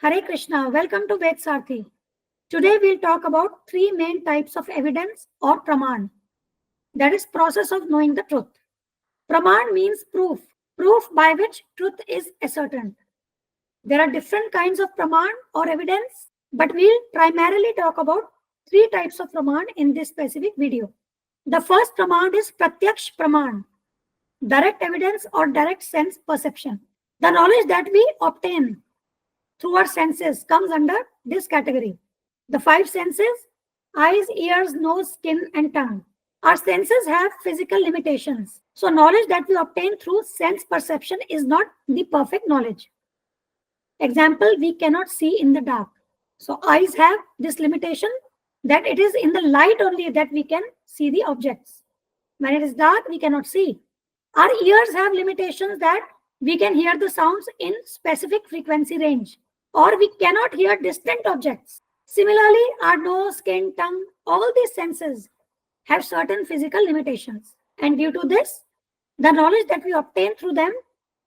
Hare Krishna, welcome to Ved Sarthi. Today we'll talk about three main types of evidence or praman. That is process of knowing the truth. Praman means proof by which truth is ascertained. There are different kinds of praman or evidence, but we'll primarily talk about three types of praman in this specific video. The first praman is Pratyaksha praman, direct evidence or direct sense perception. The knowledge that we obtain through our senses comes under this category. The five senses: eyes, ears, nose, skin, and tongue. Our senses have physical limitations. So knowledge that we obtain through sense perception is not the perfect knowledge. Example, we cannot see in the dark. So eyes have this limitation that it is in the light only that we can see the objects. When it is dark, we cannot see. Our ears have limitations that we can hear the sounds in specific frequency range, or we cannot hear distant objects. Similarly, our nose, skin, tongue, all these senses have certain physical limitations. And due to this, the knowledge that we obtain through them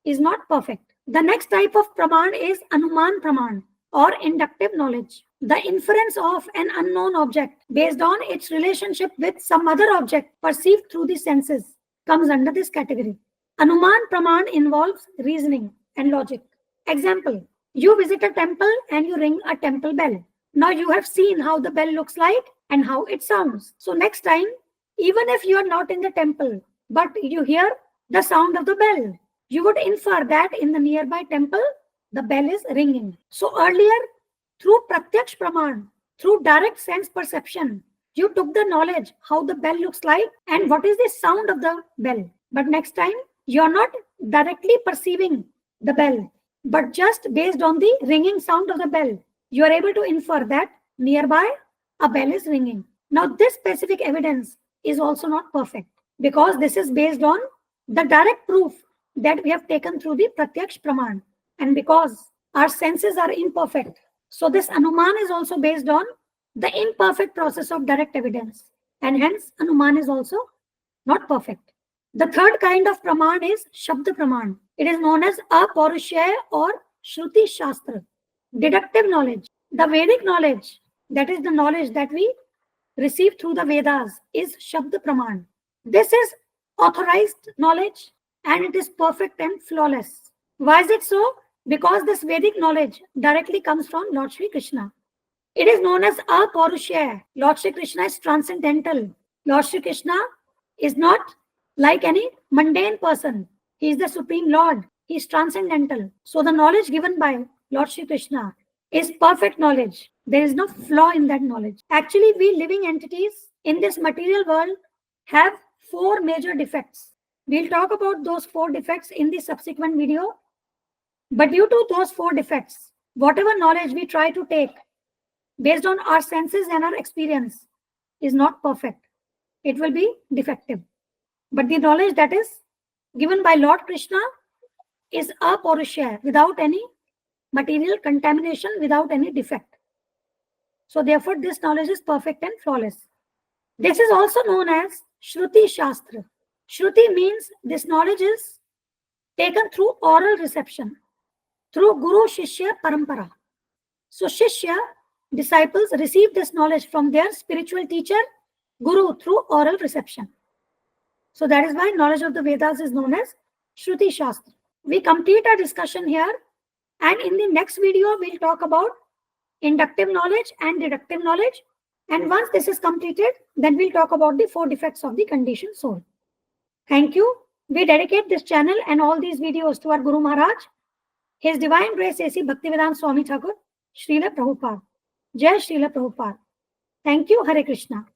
is not perfect. The next type of praman is Anumana praman, or inductive knowledge. The inference of an unknown object based on its relationship with some other object perceived through the senses comes under this category. Anumana praman involves reasoning and logic. Example, you visit a temple and you ring a temple bell. Now you have seen how the bell looks like and how it sounds. So next time, even if you are not in the temple, but you hear the sound of the bell, you would infer that in the nearby temple, the bell is ringing. So earlier, through Pratyaksha praman, through direct sense perception, you took the knowledge how the bell looks like and what is the sound of the bell. But next time, you are not directly perceiving the bell, but just based on the ringing sound of the bell, you are able to infer that nearby a bell is ringing. Now, this specific evidence is also not perfect because this is based on the direct proof that we have taken through the Pratyaksha praman. And because our senses are imperfect, so this Anuman is also based on the imperfect process of direct evidence. And hence, Anuman is also not perfect. The third kind of praman is Shabda praman. It is known as Aparushya or Shruti Shastra. Deductive knowledge. The Vedic knowledge, that is the knowledge that we receive through the Vedas, is Shabda praman. This is authorized knowledge and it is perfect and flawless. Why is it so? Because this Vedic knowledge directly comes from Lord Shri Krishna. It is known as Aparushya. Lord Shri Krishna is transcendental. Lord Shri Krishna is not like any mundane person. He is the Supreme Lord. He is transcendental. So the knowledge given by Lord Shri Krishna is perfect knowledge. There is no flaw in that knowledge. Actually, we living entities in this material world have four major defects. We'll talk about those four defects in the subsequent video. But due to those four defects, whatever knowledge we try to take based on our senses and our experience is not perfect. It will be defective. But the knowledge that is given by Lord Krishna is Aparushya, without any material contamination, without any defect. So therefore, this knowledge is perfect and flawless. This is also known as Shruti Shastra. Shruti means this knowledge is taken through oral reception, through Guru Shishya Parampara. So Shishya, disciples, receive this knowledge from their spiritual teacher, Guru, through oral reception. So that is why knowledge of the Vedas is known as Shruti Shastra. We complete our discussion here, and in the next video, we'll talk about inductive knowledge and deductive knowledge. And once this is completed, then we'll talk about the four defects of the conditioned soul. Thank you. We dedicate this channel and all these videos to our Guru Maharaj, His Divine Grace A.C. Bhaktivedanta Swami Thakur, Srila Prabhupada. Jai Srila Prabhupada. Thank you. Hare Krishna.